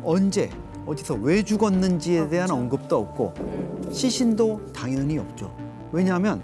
언제 어디서 왜 죽었는지에 대한 언급도 없고 시신도 당연히 없죠. 왜냐하면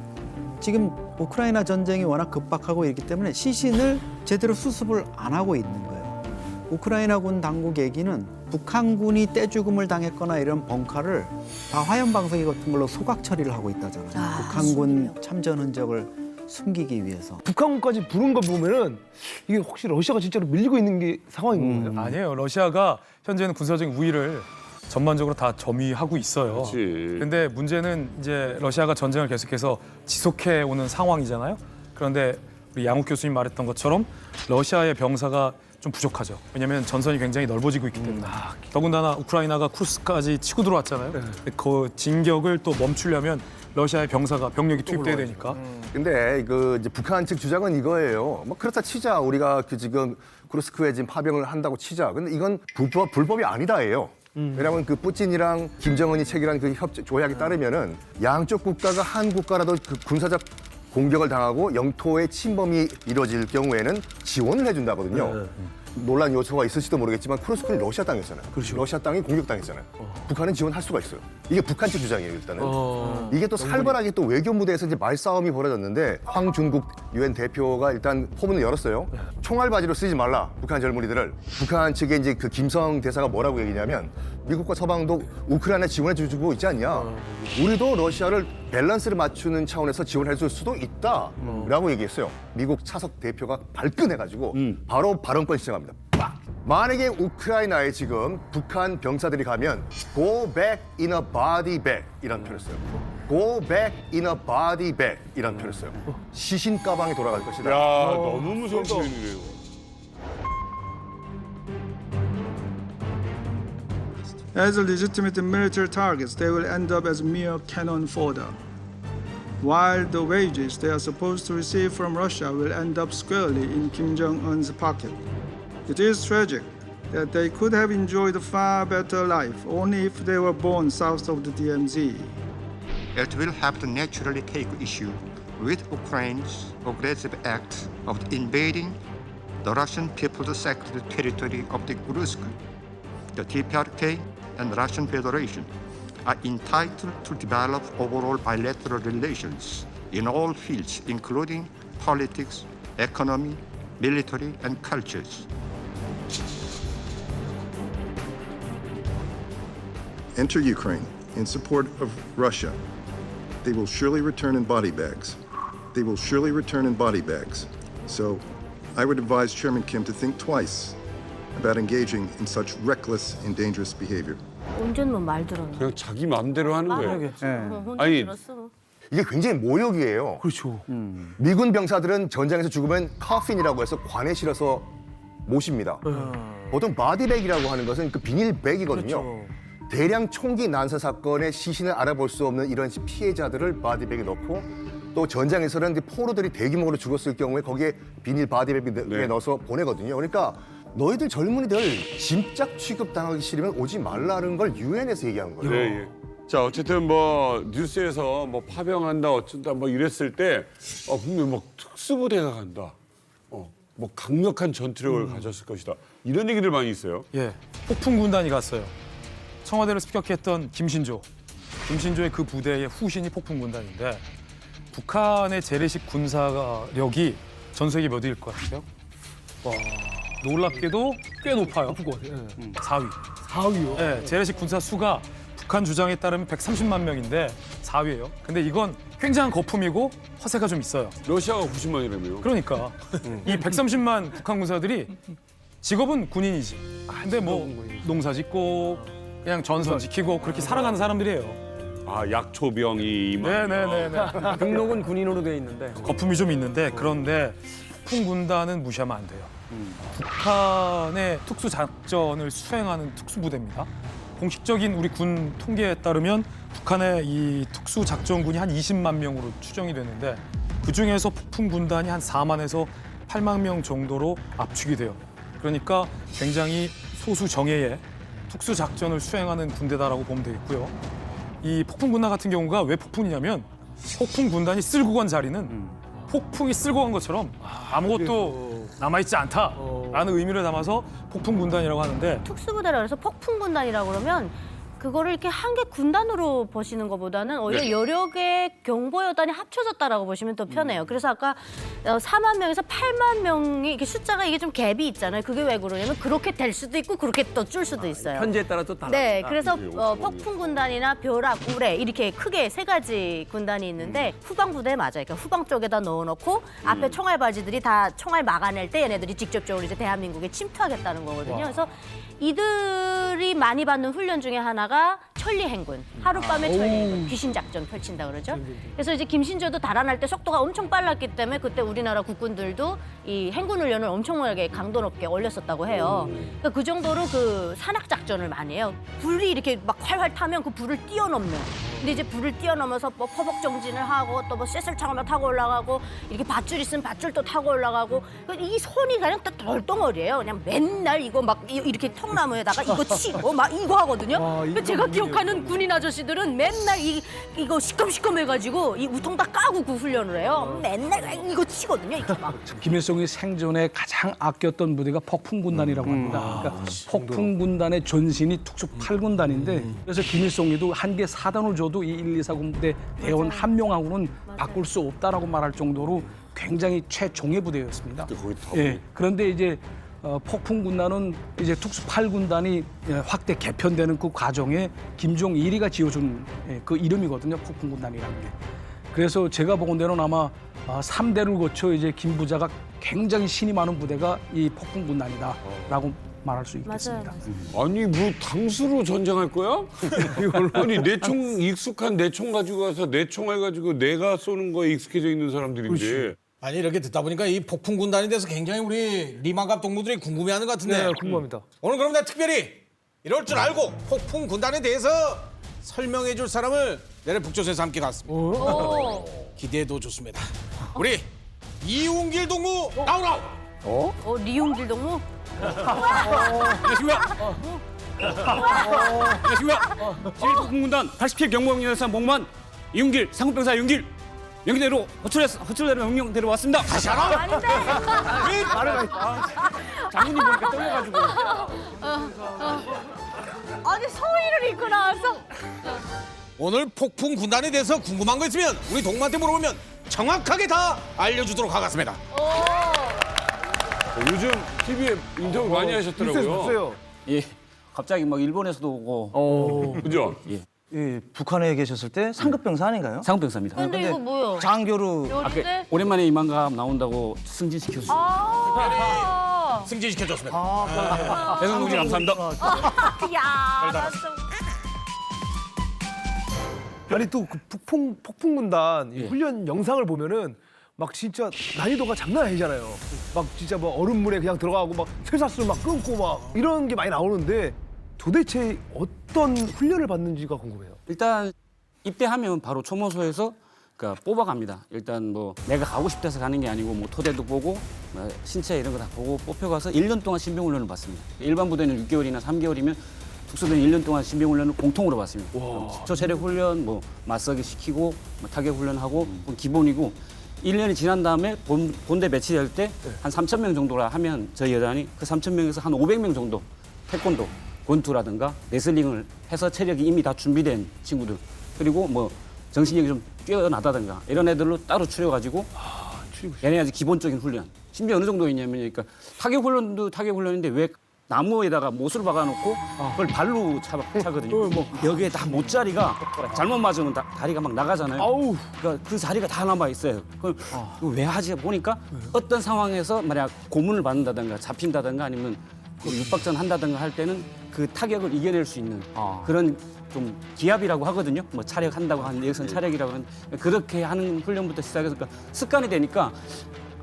지금 우크라이나 전쟁이 워낙 급박하고 있기 때문에 시신을 제대로 수습을 안 하고 있는 거예요. 우크라이나군 당국 얘기는 북한군이 떼죽음을 당했거나 이런 벙카를 다 화염방사기 같은 걸로 소각 처리를 하고 있다잖아요. 북한군 참전 흔적을 숨기기 위해서. 북한군까지 부른 걸 보면은 이게 혹시 러시아가 진짜로 밀리고 있는 게 상황인 거예요? 아니에요. 러시아가 현재는 군사적인 우위를 전반적으로 다 점유하고 있어요. 그렇지. 근데 문제는 이제 러시아가 전쟁을 계속해서 지속해 오는 상황이잖아요. 그런데 우리 양욱 교수님 말했던 것처럼 러시아의 병사가 좀 부족하죠. 왜냐하면 전선이 굉장히 넓어지고 있기 때문에. 더군다나 우크라이나가 쿠르스크까지 치고 들어왔잖아요. 근데 그 진격을 또 멈추려면 러시아의 병력이 투입돼야 되니까. 근데 그 이제 북한 측 주장은 이거예요. 뭐 그렇다 치자. 우리가 그 지금 쿠르스크에 지금 파병을 한다고 치자. 근데 이건 불법이 아니다예요. 왜냐하면 그 푸틴이랑 김정은이 체결한 그 조약에 따르면은 양쪽 국가가 한 국가라도 그 군사적 공격을 당하고 영토의 침범이 이루어질 경우에는 지원을 해준다거든요. 논란 요소가 있을지도 모르겠지만 쿠르스크는 러시아 땅이었잖아요. 그렇죠. 러시아 땅이 공격당했잖아요. 북한은 지원할 수가 있어요. 이게 북한 측 주장이에요, 일단은. 이게 또 살벌하게 또 외교 무대에서 이제 말싸움이 벌어졌는데 황준국 유엔 대표가 일단 포문을 열었어요. 총알바지로 쓰지 말라, 북한 젊은이들을. 북한 측에 이제 그 김성 대사가 뭐라고 얘기냐면 미국과 서방도 우크라이나 지원해 주고 있지 않냐. 우리도 러시아를 밸런스를 맞추는 차원에서 지원해 줄 수도 있다라고 얘기했어요. 미국 차석 대표가 발끈해가지고 바로 발언권 시작합니다. 빡! 만약에 우크라이나에 지금 북한 병사들이 가면 go back in a body bag 이라는 표현을 써요. go back in a body bag 이라는 표현을 써요. 시신 가방에 돌아갈 것이다. 야, 너무 무서운 표현이네요. As legitimate military targets, they will end up as mere cannon fodder, while the wages they are supposed to receive from Russia will end up squarely in Kim Jong-un's pocket. It is tragic that they could have enjoyed a far better life only if they were born south of the DMZ. It will have to naturally take issue with Ukraine's aggressive act of invading the Russian People's Secret territory of the Kursk. The DPRK and Russian Federation are entitled to develop overall bilateral relations in all fields, including politics, economy, military, and cultures. Enter Ukraine in support of Russia. They will surely return in body bags. They will surely return in body bags. So I would advise Chairman Kim to think twice about engaging in such reckless and dangerous behavior. 온전만 말 들었나? 그냥 자기 마음대로 하는 거예요. 혼자 아니, 들었어. 이게 굉장히 모욕이에요. 그렇죠. 미군 병사들은 전장에서 죽으면 커핀이라고 해서 관에 실어서 모십니다. 보통 바디백이라고 하는 것은 그 비닐백이거든요. 대량 총기 난사 사건의 시신을 알아볼 수 없는 이런 피해자들을 바디백에 넣고 또 전장에서는 이제 포로들이 대규모로 죽었을 경우에 거기에 비닐 바디백에 넣어서 보내거든요. 그러니까 너희들 젊은이들 짐짝 취급당하기 싫으면 오지 말라는 걸 유엔에서 얘기한 거예요. 예, 예. 자, 어쨌든 뭐 뉴스에서 뭐 파병한다 어쩐다 뭐 이랬을 때 분명 막 특수부대가 간다. 뭐 강력한 전투력을 가졌을 것이다. 이런 얘기들 많이 있어요. 예, 폭풍 군단이 갔어요. 청와대를 습격했던 김신조의 그 부대의 후신이 폭풍 군단인데 북한의 재래식 군사력이 전 세계 몇 위일 것 같아요? 와, 놀랍게도 꽤 높아요. 4위. 4위요? 네, 재래식 군사 수가 북한 주장에 따르면 130만 명인데 4위예요. 근데 이건 굉장한 거품이고 허세가 좀 있어요. 러시아가 90만이라며요. 그러니까 이 130만 북한 군사들이 직업은 군인이지. 근데 뭐 농사 짓고 그냥 전선 지키고 그렇게 살아가는 사람들이에요. 아, 약초병이 임하면. 네네네네. 등록은 군인으로 돼 있는데. 거품이 좀 있는데 그런데 폭풍 군단은 무시하면 안 돼요. 북한의 특수작전을 수행하는 특수부대입니다. 공식적인 우리 군 통계에 따르면 북한의 이 특수작전군이 한 20만 명으로 추정이 되는데 그중에서 폭풍 군단이 한 4만에서 8만 명 정도로 압축이 돼요. 그러니까 굉장히 소수 정예의 특수작전을 수행하는 군대다라고 보면 되겠고요. 이 폭풍 군단 같은 경우가 왜 폭풍이냐면 폭풍 군단이 쓸고 간 자리는 폭풍이 쓸고 간 것처럼 아무것도 남아있지 않다라는 의미를 담아서 폭풍 군단이라고 하는데 특수부대라 그래서 폭풍군단이라고 그러면 그거를 이렇게 한 개 군단으로 보시는 것보다는 오히려 여러 개 경보여단이 합쳐졌다라고 보시면 더 편해요. 그래서 아까 4만 명에서 8만 명이 이렇게 숫자가 이게 좀 갭이 있잖아요. 그게 왜 그러냐면 그렇게 될 수도 있고 그렇게 또 줄 수도 있어요. 현재에 따라 또 달라. 네, 그래서 폭풍군단이나 벼락, 우레 이렇게 크게 세 가지 군단이 있는데 후방 부대 맞아요. 그러니까 후방 쪽에다 넣어놓고 앞에 총알바지들이 다 총알 막아낼 때 얘네들이 직접적으로 이제 대한민국에 침투하겠다는 거거든요. 그래서 이들이 많이 받는 훈련 중에 하나가 천리행군, 하룻밤에 천리행군, 귀신 작전 펼친다 그러죠. 그래서 이제 김신조도 달아날 때 속도가 엄청 빨랐기 때문에 그때 우리나라 국군들도 이 행군 훈련을 엄청나게 강도 높게 올렸었다고 해요. 그러니까 그 정도로 그 산악 작전을 많이 해요. 불이 이렇게 막 활활 타면 그 불을 뛰어넘는. 근데 이제 불을 뛰어넘어서 뭐 포복 정진을 하고 또 뭐 쇠설창을 타고 올라가고 이렇게 밧줄 있으면 밧줄도 타고 올라가고 이 손이 그냥 딱 덜덩어리예요. 그냥 맨날 이거 막 이렇게 통나무에다가 이거 치고 막 이거 하거든요. 근데 제가 기억하는 군인 아저씨들은 맨날 이거 시꺼매가지고 이 우통 다 까고 그 훈련을 해요. 맨날 이거 치거든요. 이렇게 막. 김일성이 생전에 가장 아꼈던 부대가 폭풍군단이라고 합니다. 그러니까 폭풍군단의 전신이 특수 8군단인데 그래서 김일성이도 한 개 사단을 줘도 이 1, 2, 4군 부대 대원 한 명하고는 바꿀 수 없다라고 말할 정도로 굉장히 최종의 부대였습니다. 예, 그런데 이제 폭풍군단은 이제 특수 8군단이 확대 개편되는 그 과정에 김종일이가 지어준 그 이름이거든요. 폭풍군단이라는 게. 그래서 제가 보건대로는 아마 3대를 거쳐 이제 김 부자가 굉장히 신이 많은 부대가 이 폭풍군단이다라고 말할 수 있겠습니다. 맞아요. 아니 뭐 당수로 전쟁할 거야? 아니 내총 익숙한 내총 가지고 가서 내총 해가지고 내가 쏘는 거에 익숙해져 있는 사람들인데. 아니 이렇게 듣다 보니까 이 폭풍 군단에 대해서 굉장히 우리 리만갑 동무들이 궁금해하는 것 같은데. 네, 궁금합니다. 오늘 그럼 내가 특별히 이럴 줄 알고 폭풍 군단에 대해서 설명해 줄 사람을 내일 북조선에서 함께 갔습니다. 기대도 좋습니다. 우리 이웅길 동무 나오라. 리용길 동무? 안녕하십니까. 안녕하십니까. 11폭풍군단 87 경보병력에서 목만 이웅길 상급병사 이웅길 명기대로 호출대로 명령대로 왔습니다. 다시 하라. 아닌데. 장군님 보니까 떨려가지고. 아니 소위를 입고 나왔어. 오늘 폭풍 군단에 대해서 궁금한 거 있으면 우리 동무한테 물어보면 정확하게 다 알려주도록 하겠습니다. 요즘 TV에 인터뷰 많이 하셨더라고요. 있어요. 예, 갑자기 막 일본에서도 오고. 그죠? 예, 북한에 계셨을 때 상급병사 아닌가요? 상급병사입니다. 근데 이거 뭐요? 장교로 요리대? 오랜만에 이만감 나온다고 승진시켜주시고. 승진시켜줬습니다. 대성공지 감사합니다. 야, 맞어. 아니 또 그 폭풍군단 이 훈련 영상을 보면은 막 진짜 난이도가 장난 아니잖아요. 막 진짜 뭐 얼음물에 그냥 들어가고 막 쇠사슬 막 끊고 막 이런 게 많이 나오는데 도대체 어떤 훈련을 받는지가 궁금해요. 일단 입대하면 바로 초모소에서 그러니까 뽑아갑니다. 일단 뭐 내가 가고 싶어서 가는 게 아니고 뭐 토대도 보고 뭐 신체 이런 거 다 보고 뽑혀가서 1년 동안 신병훈련을 받습니다. 일반 부대는 6개월이나 3개월이면 특수부대는 1년 동안 신병훈련을 공통으로 받습니다. 기초체력 훈련, 뭐 맞서기 시키고 뭐 타격 훈련하고 그건 기본이고 1년이 지난 다음에 본대 배치될 때 한 3,000명 정도라 하면 저희 여단이 그 3,000명에서 한 500명 정도 태권도, 권투라든가 레슬링을 해서 체력이 이미 다 준비된 친구들 그리고 뭐 정신력이 좀 뛰어나다든가 이런 애들로 따로 추려가지고 얘네 아주 기본적인 훈련. 심지어 어느 정도 있냐면 그러니까 타격 훈련도 타격 훈련인데 왜 나무에다가 못을 박아놓고 그걸 발로 차거든요. 여기에 다 못자리가 잘못 맞으면 다리가 막 나가잖아요. 그러니까 그 자리가 다 남아 있어요. 그럼 왜 하지 보니까 어떤 상황에서 만약 고문을 받는다든가 잡힌다든가 아니면 육박전 한다든가 할 때는 그 타격을 이겨낼 수 있는 그런 좀 기압이라고 하거든요. 뭐 차력한다고 하는 여기서는 차력이라고 하는 그렇게 하는 훈련부터 시작해서 그러니까 습관이 되니까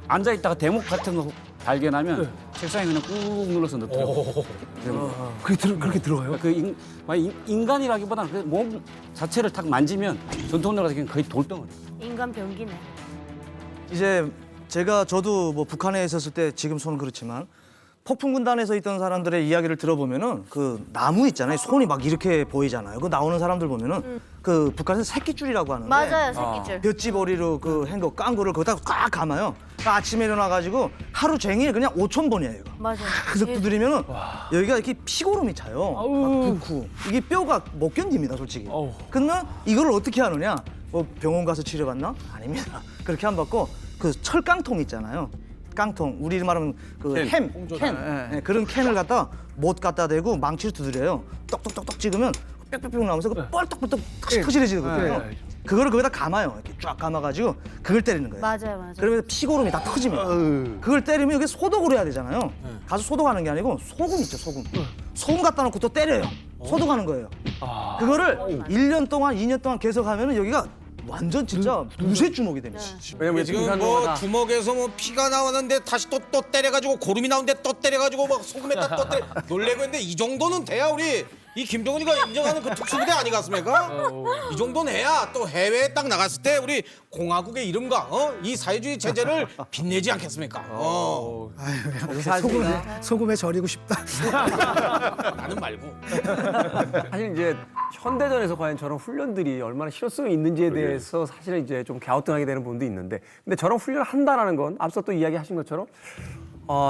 앉아 있다가 대목 같은 거 발견하면 책상에 그냥 꾹 눌러서 넣더라고요. 그렇게 들어가요? 그 인간이라기보다는 그 몸 자체를 딱 만지면 전투훈련 같은 경우는 거의 돌덩어리. 인간 병기네. 이제 저도 뭐 북한에 있었을 때 지금 손은 그렇지만 폭풍군단에서 있던 사람들의 이야기를 들어보면은 그 나무 있잖아요. 손이 막 이렇게 보이잖아요. 그 나오는 사람들 보면은 그 북한에서 새끼줄이라고 하는데 맞아요, 새끼줄. 볏짚어리로 그 한 거 깡구를 거기다 꽉 감아요. 그러니까 아침에 일어나가지고 하루 종일 그냥 5,000번이에요. 이거. 맞아요. 계속 두드리면은 여기가 이렇게 피고름이 차요. 막 붓고 이게 뼈가 못 견딥니다, 솔직히. 근데 이걸 어떻게 하느냐? 뭐 병원 가서 치료받나? 아닙니다. 그렇게 안 받고 그 철깡통 있잖아요. 깡통, 우리 말하면 그 캔. 네, 그런 캔을 갖다 못 갖다 대고 망치로 두드려요. 똑똑똑똑 찍으면 빽빽빽 나오면서 그 뻘떡뻘떡 터지거든요. 그거를 거기다 감아요. 이렇게 쫙 감아가지고 그걸 때리는 거예요. 맞아요. 그러면 피고름이 다 터집니다. 그걸 때리면 여기 소독을 해야 되잖아요. 가서 소독하는 게 아니고 소금 있죠, 소금. 소금 갖다 놓고 또 때려요. 소독하는 거예요. 그거를 1년 동안, 2년 동안 계속 하면은 여기가 완전 진짜 무쇠 주먹이 됩니다. 왜냐면 지금 뭐 주먹에서 뭐 피가 나왔는데 다시 또 때려가지고 고름이 나오는데 또 때려가지고 막 소금에다 또 때려 놀래고 했는데 이 정도는 돼야 우리 이 김정은이가 인정하는 그 특수부대 아니겠습니까? 이 정도는 해야 또 해외에 딱 나갔을 때 우리 공화국의 이름과 이 사회주의 체제를 빛내지 않겠습니까? 소금에 절이고 싶다. 나는 말고. 사실 이제 현대전에서 과연 저런 훈련들이 얼마나 실효성이 있는지에 대해서 사실은 이제 좀 갸우뚱하게 되는 부분도 있는데, 근데 저런 훈련을 한다라는 건 앞서 또 이야기하신 것처럼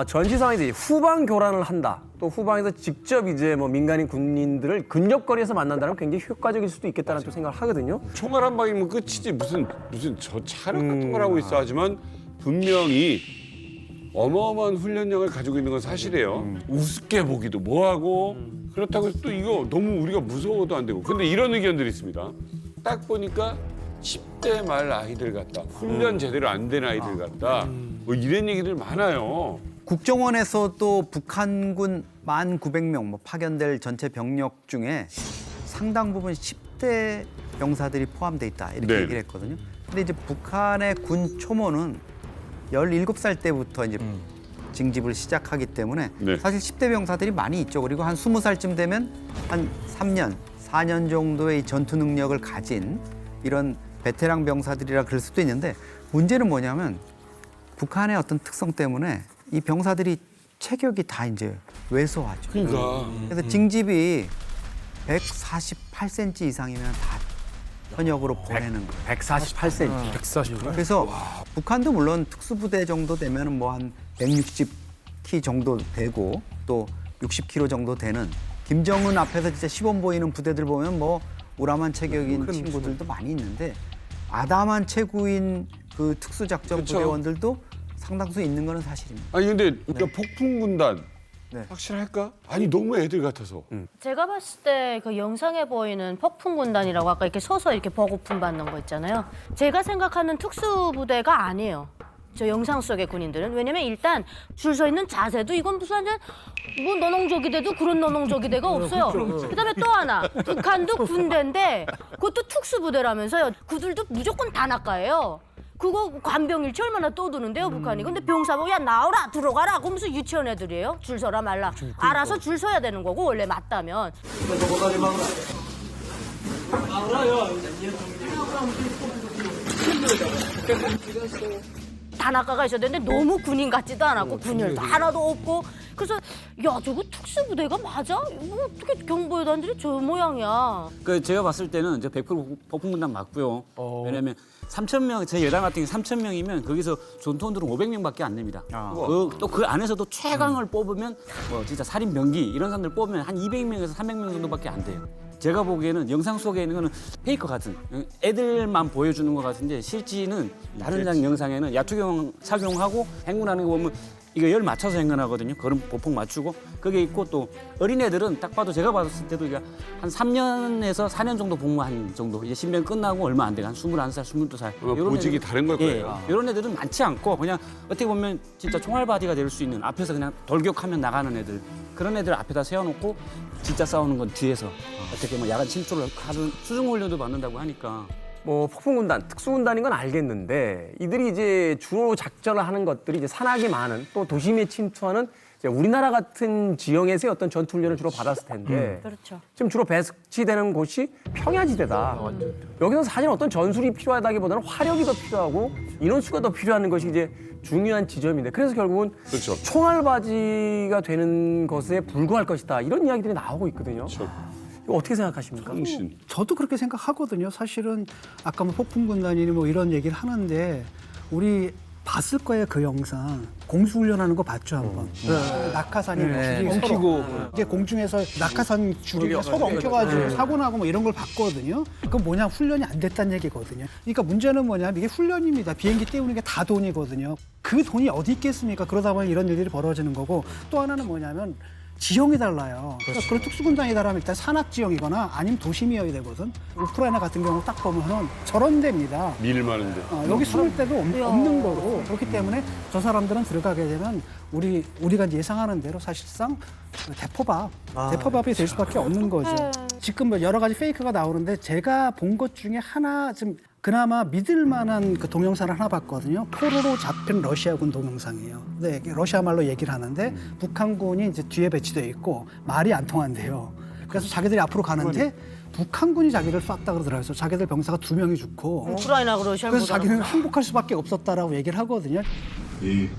전시 상황에서 이제 후방 교란을 한다. 또 후방에서 직접 이제 뭐 민간인 군인들을 근접거리에서 만난다면 굉장히 효과적일 수도 있겠다는 또 생각을 하거든요. 총알 한 방이면 끝이지 무슨 저 차력 같은 걸 하고 있어 하지만 분명히 어마어마한 훈련량을 가지고 있는 건 사실이에요. 우습게 보기도 뭐하고 그렇다고 해서 또 이거 너무 우리가 무서워도 안 되고. 근데 이런 의견들이 있습니다. 딱 보니까 10대 말 아이들 같다. 훈련 제대로 안 된 아이들 같다. 뭐 이런 얘기들 많아요. 국정원에서도 북한군 1,900명 뭐 파견될 전체 병력 중에 상당 부분 10대 병사들이 포함돼 있다 이렇게 네. 얘기를 했거든요. 근데 이제 북한의 군 초모는 17살 때부터 이제 징집을 시작하기 때문에 네. 사실 10대 병사들이 많이 있죠. 그리고 한 20살쯤 되면 한 3년, 4년 정도의 전투 능력을 가진 이런 베테랑 병사들이라 그럴 수도 있는데 문제는 뭐냐면 북한의 어떤 특성 때문에 이 병사들이 체격이 다 이제 왜소하죠. 그러니까. 그래서 징집이 148cm 이상이면 다 현역으로 보내는 거예요. 148cm. 140. 그래서 북한도 물론 특수부대 정도 되면 뭐 한 160키 정도 되고 또 60kg 정도 되는 김정은 앞에서 진짜 시범 보이는 부대들 보면 뭐 우람한 체격인 친구들도 많이 있는데 아담한 체구인 그 특수작전 그쵸. 부대원들도 상당수 있는 거는 사실입니다. 아니 근데 그러니까 폭풍군단 네. 확실할까? 아니 너무 애들 같아서. 제가 봤을 때 그 영상에 보이는 폭풍군단이라고 아까 이렇게 서서 이렇게 보고품 받는 거 있잖아요. 제가 생각하는 특수부대가 아니에요. 저 영상 속의 군인들은. 왜냐면 일단 줄 서 있는 자세도 이건 무슨 완전 뭐 너농조기대도 그런 너농조기대가 없어요. 그다음에 또 하나 북한도 군대인데 그것도 특수부대라면서요. 그들도 무조건 단학가예요. 그거 관병일치 얼마나 떠드는데요, 북한이. 근데 병사복 야 나오라 들어가라 그러면서 유치원 애들이에요. 줄 서라 말라. 알아서 줄 서야 되는 거고 원래 맞다면. 단학가가 있어야 되는데 너무 군인 같지도 않았고 군열도 하나도 없고 그래서 야 저거 특수부대가 맞아? 뭐 어떻게 경보여단들이 저 모양이야. 그 제가 봤을 때는 이제 100% 폭풍군단 맞고요. 왜냐하면 3,000명, 제 여당 같은 경우 3,000명이면 거기서 전투원들은 500명밖에 안 됩니다. 또 그 안에서도 최강을 뽑으면 뭐 진짜 살인 병기 이런 사람들 뽑으면 한 200명에서 300명 정도밖에 안 돼요. 제가 보기에는 영상 속에 있는 거는 페이커 같은 애들만 보여주는 것 같은데 실제는 다른 장 영상에는 야투경 착용하고 행군하는 거 보면 이거 열 맞춰서 행군하거든요. 걸음 보폭 맞추고 그게 있고 또 어린애들은 딱 봐도 제가 봤을 때도 이게 한 3년에서 4년 정도 복무한 정도 이제 신병 끝나고 얼마 안 돼 한 21살, 22살 보직이 다른 걸 거예요. 이런 애들은 많지 않고 그냥 어떻게 보면 진짜 총알바디가 될 수 있는 앞에서 그냥 돌격하면 나가는 애들 그런 애들 앞에다 세워놓고 진짜 싸우는 건 뒤에서 어떻게 뭐 야간 침투를 하는 수중훈련도 받는다고 하니까 뭐 폭풍군단, 특수군단인 건 알겠는데 이들이 이제 주로 작전을 하는 것들이 이제 산악이 많은 또 도심에 침투하는 이제 우리나라 같은 지형에서의 어떤 전투 훈련을 주로 받았을 텐데 그렇죠. 지금 주로 배치되는 곳이 평야지대다. 여기서 사실 어떤 전술이 필요하다기보다는 화력이 더 필요하고 인원수가 더 필요한 것이 이제 중요한 지점인데 그래서 결국은 그렇죠. 총알바지가 되는 것에 불과할 것이다. 이런 이야기들이 나오고 있거든요. 이거 어떻게 생각하십니까? 저도 그렇게 생각하거든요. 사실은 아까 뭐 폭풍군단이니 뭐 이런 얘기를 하는데 우리 봤을 거예요, 그 영상. 공수훈련하는 거 봤죠, 한번. 낙하산이 줄이 엉키고 이게 공중에서 낙하산 줄이 서로 엉켜가지고 사고 나고 뭐 이런 걸 봤거든요. 그건 뭐냐, 훈련이 안 됐다는 얘기거든요. 그러니까 문제는 뭐냐면 이게 훈련입니다. 비행기 띄우는 게 다 돈이거든요. 그 돈이 어디 있겠습니까? 그러다 보니 이런 일들이 벌어지는 거고 또 하나는 뭐냐면 지형이 달라요. 그러니까 그런 특수군단이다라면 일단 산악 지형이거나 아니면 도심이어야 되거든. 우크라이나 같은 경우 딱 보면은 저런 데입니다. 밀 많은데. 여기 숨을 데도 없는 거고 그렇기 때문에 저 사람들은 들어가게 되면 우리가 이제 예상하는 대로 사실상 대포밥이 될 수밖에 없는 거죠. 지금 뭐 여러 가지 페이크가 나오는데 제가 본 것 중에 하나 좀 그나마 믿을 만한 그 동영상을 하나 봤거든요. 포로로 잡힌 러시아군 동영상이에요. 네, 러시아 말로 얘기를 하는데 북한군이 이제 뒤에 배치되어 있고 말이 안 통한대요. 그래서 자기들이 앞으로 가는데 북한군이 자기를 쐈다 그러더라고요. 자기들 병사가 2명이 죽고 우크라이나가 러시아를 그래서 자기는 항복할 수밖에 없었다라고 얘기를 하거든요. И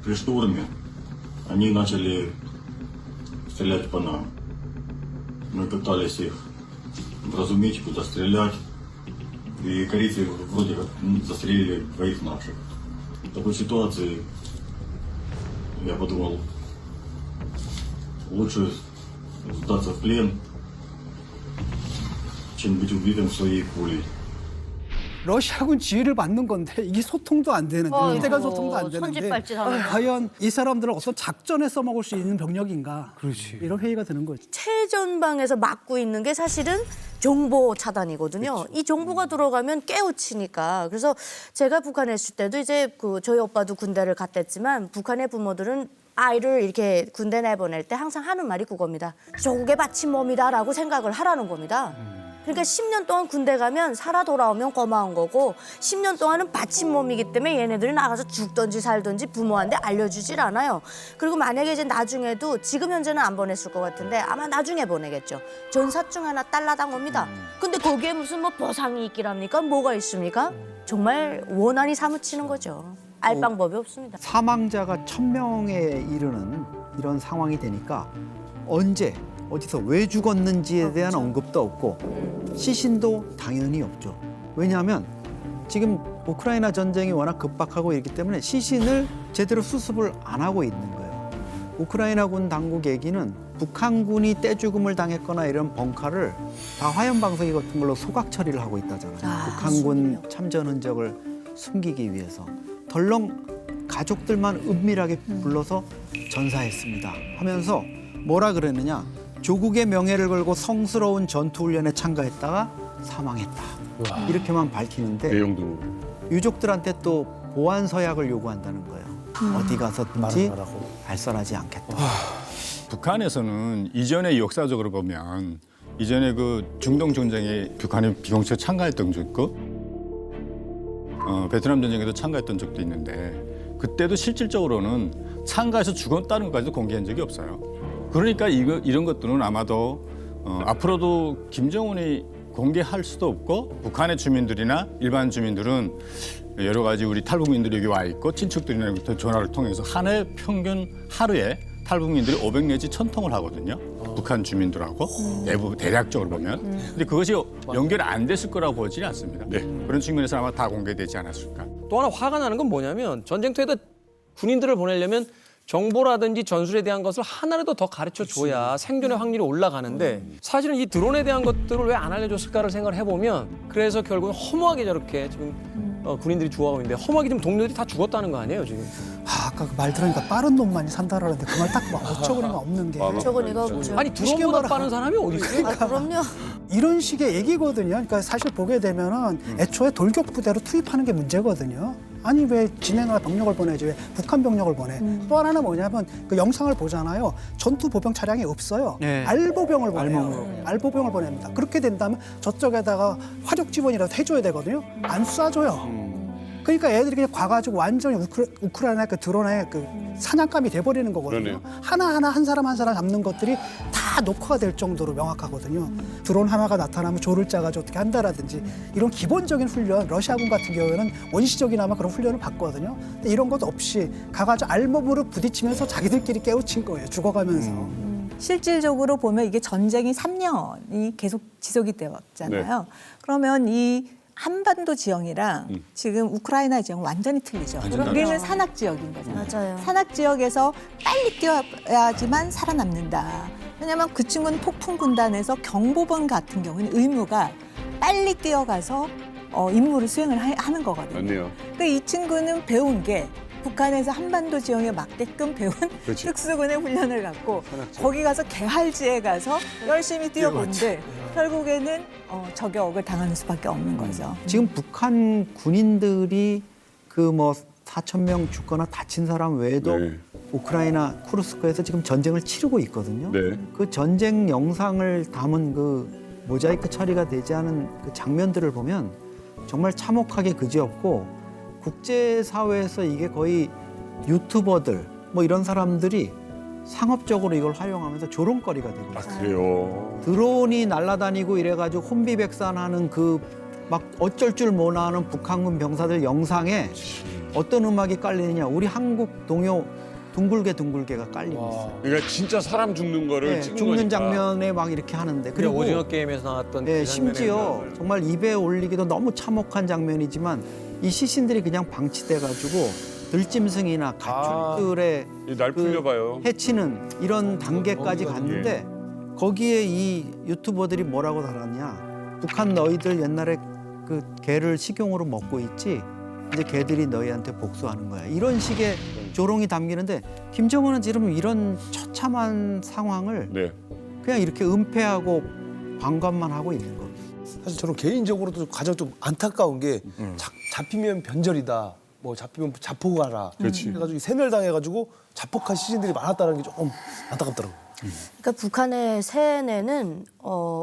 при штурме они начали стрелять по нам. Мы пытались их вразумить, куда стрелять. И корейцы вроде как застрелили 2 наших. В такой ситуации я подумал, лучше сдаться в плен, чем быть убитым своей пулей. 러시아군 지휘를 받는 건데 이게 소통도 안 되는데 대간 소통도 안 되는데 손짓발짓하는 거. 과연 이 사람들은 어떤 작전에 써먹을 수 있는 병력인가? 그렇지. 이런 회의가 드는 거죠. 최전방에서 막고 있는 게 사실은 정보 차단이거든요. 이 정보가 들어가면 깨우치니까. 그래서 제가 북한에 있을 때도 이제 저희 오빠도 군대를 갔댔지만 북한의 부모들은 아이를 이렇게 군대 내보낼 때 항상 하는 말이 그겁니다. 조국의 바친 몸이다라고 생각을 하라는 겁니다. 그러니까 10년 동안 군대 가면 살아 돌아오면 고마운 거고 10년 동안은 바친 몸이기 때문에 얘네들이 나가서 죽든지 살든지 부모한테 알려주질 않아요. 그리고 만약에 이제 나중에도 지금 현재는 안 보냈을 것 같은데 아마 나중에 보내겠죠. 전사증 하나 딸라당 옵니다. 근데 거기에 무슨 뭐 보상이 있기랍니까? 뭐가 있습니까? 정말 원한이 사무치는 거죠. 알 방법이 없습니다. 사망자가 1000명에 이르는 이런 상황이 되니까 언제 어디서 왜 죽었는지에 대한 언급도 없고 시신도 당연히 없죠. 왜냐하면 지금 우크라이나 전쟁이 워낙 급박하고 있기 때문에 시신을 제대로 수습을 안 하고 있는 거예요. 우크라이나군 당국 얘기는 북한군이 떼죽음을 당했거나 이런 벙카를 다 화염방사기 같은 걸로 소각 처리를 하고 있다잖아요. 북한군 참전 흔적을 숨기기 위해서. 덜렁 가족들만 은밀하게 불러서 전사했습니다 하면서 뭐라 그랬느냐. 조국의 명예를 걸고 성스러운 전투훈련에 참가했다가 사망했다. 이렇게만 밝히는데 내용도 유족들한테 또 보안 서약을 요구한다는 거예요. 어디 가서든지 발설하지 않겠다. 북한에서는 이전의 역사적으로 보면 이전에 그 중동 전쟁에 북한이 비공식 참가했던 적도 있고 베트남 전쟁에도 참가했던 적도 있는데 그때도 실질적으로는 참가해서 죽었다는 것까지도 공개한 적이 없어요. 그러니까 이런 것들은 아마도 앞으로도 김정은이 공개할 수도 없고 북한의 주민들이나 일반 주민들은 여러 가지 우리 탈북민들이 여기 와 있고 친척들이나 전화를 통해서 한 해 평균 하루에 탈북민들이 500 내지 1000통을 하거든요. 북한 주민들하고 대략적으로 보면. 근데 그것이 연결이 안 됐을 거라고 보지는 않습니다. 그런 측면에서 아마 다 공개되지 않았을까. 또 하나 화가 나는 건 뭐냐면 전쟁터에다 군인들을 보내려면 정보라든지 전술에 대한 것을 하나라도 더 가르쳐줘야 생존의 확률이 올라가는데 사실은 이 드론에 대한 것들을 왜 안 알려줬을까를 생각을 해보면 그래서 결국은 허무하게 저렇게 지금 군인들이 죽어가고 있는데 허무하게 지금 동료들이 다 죽었다는 거 아니에요 지금? 아까 그 말 들으니까 빠른 놈만이 산다라는데 그 말 딱 어처구니가 없는 게. 어처구니가 없죠. 아니 드론보다 빠른 사람이 어디 있어요? 그럼요. 이런 식의 얘기거든요. 그러니까 사실 보게 되면은 애초에 돌격 부대로 투입하는 게 문제거든요. 아니 왜 진해나 병력을 보내지 왜 북한 병력을 보내? 또 하나는 뭐냐면 그 영상을 보잖아요. 전투 보병 차량이 없어요. 알보병을 보내요. 알보병을 보냅니다. 그렇게 된다면 저쪽에다가 화력 지원이라도 해줘야 되거든요. 안 쏴줘요. 그러니까 애들이 그냥 가가지고 완전히 우크라이나 그 드론의 그 사냥감이 돼버리는 거거든요. 그러네요. 하나하나 한 사람 잡는 것들이 다 녹화가 될 정도로 명확하거든요. 드론 하나가 나타나면 조를 짜가지고 어떻게 한다라든지 이런 기본적인 훈련, 러시아군 같은 경우에는 원시적이나마 그런 훈련을 받거든요. 근데 이런 것 없이 가가지고 알몸으로 부딪히면서 자기들끼리 깨우친 거예요. 죽어가면서. 실질적으로 보면 이게 전쟁이 3년이 계속 지속이 되었잖아요. 그러면 이 한반도 지형이랑 지금 우크라이나 지형은 완전히 틀리죠. 우리는 산악 지역인 거잖아요. 맞아요. 산악 지역에서 빨리 뛰어야지만 살아남는다. 왜냐하면 그 친구는 폭풍 군단에서 경보병 같은 경우는 의무가 빨리 뛰어가서 임무를 수행을 하는 거거든요. 맞네요. 그러니까 이 친구는 배운 게 북한에서 한반도 지형에 맞게끔 배운 그렇지. 특수군의 훈련을 갖고 거기 가서 개활지에 가서 열심히 뛰어본데 결국에는 저격을 당하는 수밖에 없는 거죠. 지금 북한 군인들이 그 뭐 4천 명 죽거나 다친 사람 외에도 네. 우크라이나 쿠르스크에서 지금 전쟁을 치르고 있거든요. 네. 그 전쟁 영상을 담은 그 모자이크 처리가 되지 않은 그 장면들을 보면 정말 참혹하게 그지없고 국제사회에서 이게 거의 유튜버들 뭐 이런 사람들이 상업적으로 이걸 활용하면서 조롱거리가 되고 있어요. 아, 그래요. 드론이 날아다니고 이래가지고 혼비백산하는 그 막 어쩔 줄 모르는 북한군 병사들 영상에 어떤 음악이 깔리느냐 우리 한국 동요 둥글게가 깔리고 있어요. 그러니까 진짜 사람 죽는 거를 네, 찍은 죽는 거니까. 장면에 막 이렇게 하는데 그리고 그리고 오징어 게임에서 나왔던 네, 그 심지어 정말 입에 올리기도 너무 참혹한 장면이지만 이 시신들이 그냥 방치돼가지고 들짐승이나 가축들의 날 풀려봐요. 해치는 이런 단계까지 갔는데 거기에 이 유튜버들이 뭐라고 달았냐. 북한 너희들 옛날에 그 개를 식용으로 먹고 있지 이제 개들이 너희한테 복수하는 거야. 이런 식의 조롱이 담기는데 김정은은 지금 이런 처참한 상황을 그냥 이렇게 은폐하고 방관만 하고 있는 거예요. 사실 저는 개인적으로도 가장 좀 안타까운 게 잡히면 변절이다. 뭐 잡히면 자폭하라. 그렇지. 그래가지고 세멸당해가지고 자폭한 시신들이 많았다는 게 조금 안타깝더라고요. 그러니까 북한의 세뇌는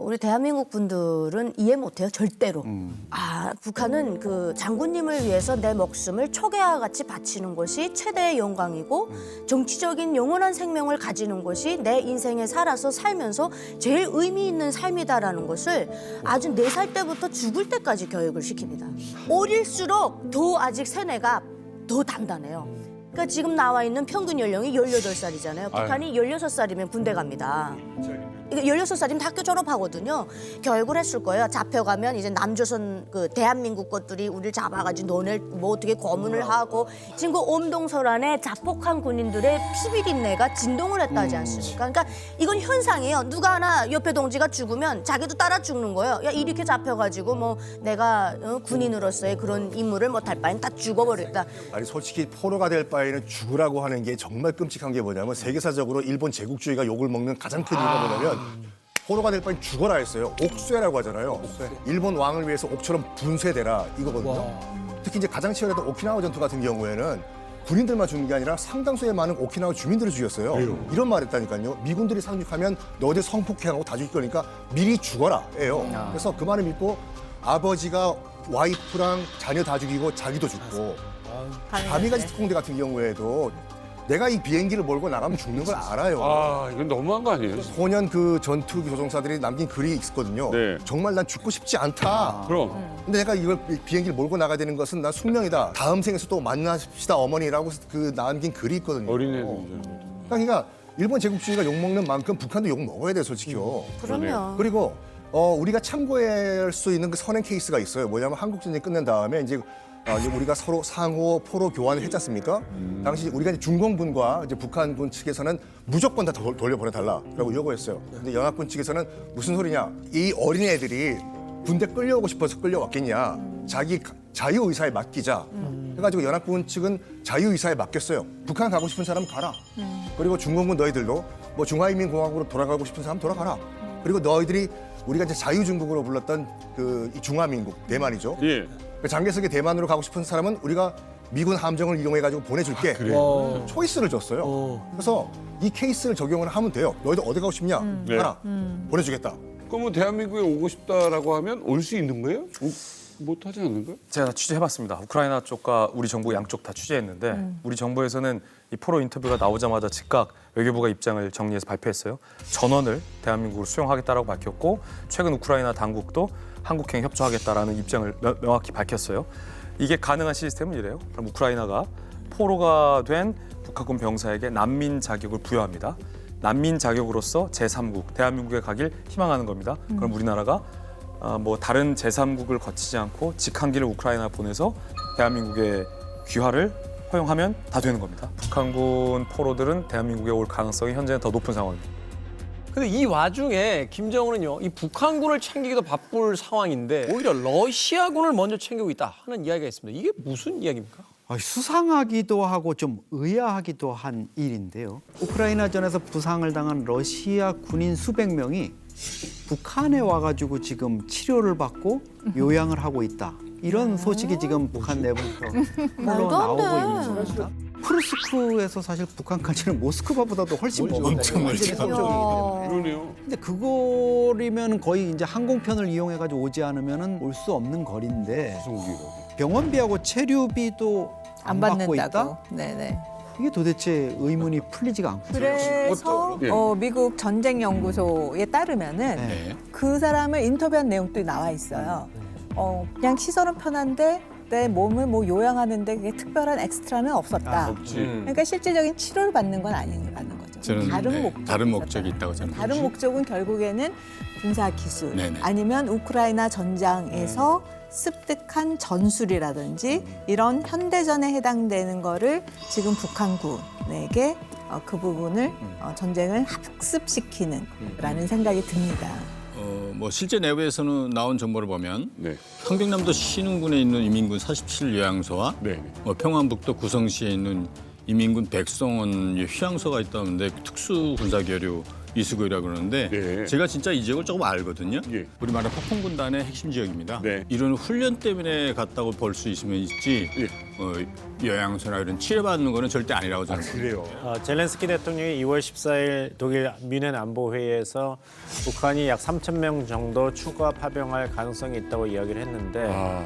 우리 대한민국 분들은 이해 못해요 절대로. 아 북한은 그 장군님을 위해서 내 목숨을 초계와 같이 바치는 것이 최대의 영광이고 정치적인 영원한 생명을 가지는 것이 내 인생에 살면서 제일 의미 있는 삶이다라는 것을 아주 4살 때부터 죽을 때까지 교육을 시킵니다. 어릴수록 더 아직 세뇌가 더 단단해요. 그러니까 지금 나와 있는 평균 연령이 18살이잖아요. 북한이 16살이면 군대 갑니다. 16살이면 학교 졸업하거든요. 교육을 했을 거예요. 잡혀가면 이제 남조선 그 대한민국 것들이 우리를 잡아가지고 너네 뭐 어떻게 고문을 하고 지금 그 옴동설안에 자폭한 군인들의 피비린내가 진동을 했다 하지 않습니까? 그러니까 이건 현상이에요. 누가 하나 옆에 동지가 죽으면 자기도 따라 죽는 거예요. 야 이렇게 잡혀가지고 뭐 내가 군인으로서의 그런 임무를 못할 바엔 다 죽어버렸다. 아니 솔직히 포로가 될 바에는 죽으라고 하는 게 정말 끔찍한 게 뭐냐면 세계사적으로 일본 제국주의가 욕을 먹는 가장 큰 이유가 뭐냐면 포로가 될 바엔 죽어라 했어요. 옥쇠라고 하잖아요. 일본 왕을 위해서 옥처럼 분쇄되라 이거거든요. 특히 이제 가장 치열했던 오키나와 전투 같은 경우에는 군인들만 죽는 게 아니라 상당수의 많은 오키나와 주민들을 죽였어요. 이런 말 했다니까요. 미군들이 상륙하면 너희들 성폭행하고 다 죽일 거니까 미리 죽어라예요. 그래서 그 말을 믿고 아버지가 와이프랑 자녀 다 죽이고 자기도 죽고 가미가지 특공대 같은 경우에도 내가 이 비행기를 몰고 나가면 죽는 걸 알아요. 아, 이건 너무한 거 아니에요? 소년 그 전투 조종사들이 남긴 글이 있었거든요. 정말 난 죽고 싶지 않다. 그럼. 근데 내가 이걸 비행기를 몰고 나가야 되는 것은 난 숙명이다. 다음 생에서 또 만나십시다 어머니라고 그 남긴 글이 있거든요. 어린애들이죠. 그러니까 일본 제국주의가 욕먹는 만큼 북한도 욕 먹어야 돼 솔직히요. 그럼요. 그리고 우리가 참고할 수 있는 그 선행 케이스가 있어요. 뭐냐면 한국 전쟁 끝낸 다음에 이제 우리가 서로 상호 포로 교환을 했지 않습니까? 당시 우리가 이제 중공군과 이제 북한군 측에서는 무조건 다 돌려보내달라라고 요구했어요. 근데 연합군 측에서는 무슨 소리냐? 이 어린애들이 군대 끌려오고 싶어서 끌려왔겠냐? 자기 자유의사에 맡기자. 해가지고 연합군 측은 자유의사에 맡겼어요. 북한 가고 싶은 사람 가라. 그리고 중공군 너희들도 뭐 중화인민공화국으로 돌아가고 싶은 사람 돌아가라. 그리고 너희들이 우리가 이제 자유중국으로 불렀던 그 중화민국 대만이죠. 장개석의 대만으로 가고 싶은 사람은 우리가 미군 함정을 이용해가지고 보내줄게. 초이스를 줬어요. 그래서 이 케이스를 적용을 하면 돼요. 너희들 어디 가고 싶냐? 가라. 보내주겠다. 그러면 대한민국에 오고 싶다라고 하면 올 수 있는 거예요? 못하지 않는가요? 제가 취재해봤습니다. 우크라이나 쪽과 우리 정부 양쪽 다 취재했는데 우리 정부에서는 이 포로 인터뷰가 나오자마자 즉각 외교부가 입장을 정리해서 발표했어요. 전원을 대한민국으로 수용하겠다라고 밝혔고 최근 우크라이나 당국도 한국행 협조하겠다라는 입장을 명확히 밝혔어요. 이게 가능한 시스템은 이래요. 그럼 우크라이나가 포로가 된 북한군 병사에게 난민 자격을 부여합니다. 난민 자격으로서 제3국, 대한민국에 가길 희망하는 겁니다. 그럼 우리나라가 뭐 다른 제3국을 거치지 않고 직항기를 우크라이나 보내서 대한민국의 귀화를 허용하면 다 되는 겁니다. 북한군 포로들은 대한민국에 올 가능성이 현재는 더 높은 상황입니다. 근데 이 와중에 김정은은요, 이 북한군을 챙기기도 바쁠 상황인데 오히려 러시아군을 먼저 챙기고 있다 하는 이야기가 있습니다. 이게 무슨 이야기입니까? 수상하기도 하고 좀 의아하기도 한 일인데요. 우크라이나전에서 부상을 당한 러시아 군인 수백 명이 북한에 와가지고 지금 치료를 받고 요양을 하고 있다. 이런 소식이 지금 북한 내부에서 흘러나오고 있는 겁니다. 쿠르스크에서 사실 북한까지는 모스크바보다도 훨씬 엄청 멀죠. 그러네요. 근데 그 거리면 거의 이제 항공편을 이용해가지고 오지 않으면은 올 수 없는 거리인데 병원비하고 체류비도 안 받고 있다? 받는다고. 네네. 이게 도대체 의문이 풀리지가 않고. 그래서 미국 전쟁연구소에 따르면은 그 사람을 인터뷰한 내용도 나와 있어요. 그냥 시설은 편한데 내 몸을 뭐 요양하는데 그게 특별한 엑스트라는 없었다. 그러니까 실질적인 치료를 받는 건 아니라는 거죠. 저는 다른 목적이 있다고 저는. 다른 목적은 결국에는 군사 기술 네네. 아니면 우크라이나 전장에서 습득한 전술이라든지 이런 현대전에 해당되는 거를 지금 북한군에게 그 부분을 전쟁을 학습시키는라는 생각이 듭니다. 뭐 실제 내부에서는 나온 정보를 보면 평택남도 신흥군에 있는 이민군 47 요양소와 평안북도 구성시에 있는 이민군 백성원 휴양소가 있다는데 특수 군사 교류 이수구이라고 그러는데 제가 진짜 이 지역을 조금 알거든요. 우리 말하는 폭풍군단의 핵심 지역입니다. 이런 훈련 때문에 갔다고 볼 수 있으면 있지 요양소나 이런 치료받는 거는 절대 아니라고 저는 그래요. 젤렌스키 대통령이 2월 14일 독일 뮌헨 안보회의에서 북한이 약 3,000명 정도 추가 파병할 가능성이 있다고 이야기를 했는데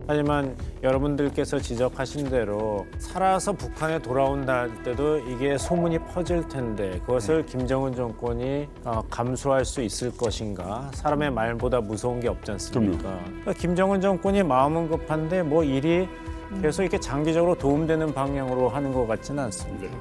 하지만 여러분들께서 지적하신 대로 살아서 북한에 돌아온다 할 때도 이게 소문이 퍼질 텐데 그것을 김정은 정권이 감수할 수 있을 것인가. 사람의 말보다 무서운 게 없지 않습니까? 그러니까 김정은 정권이 마음은 급한데 뭐 일이 계속 이렇게 장기적으로 도움되는 방향으로 하는 것 같지는 않습니다.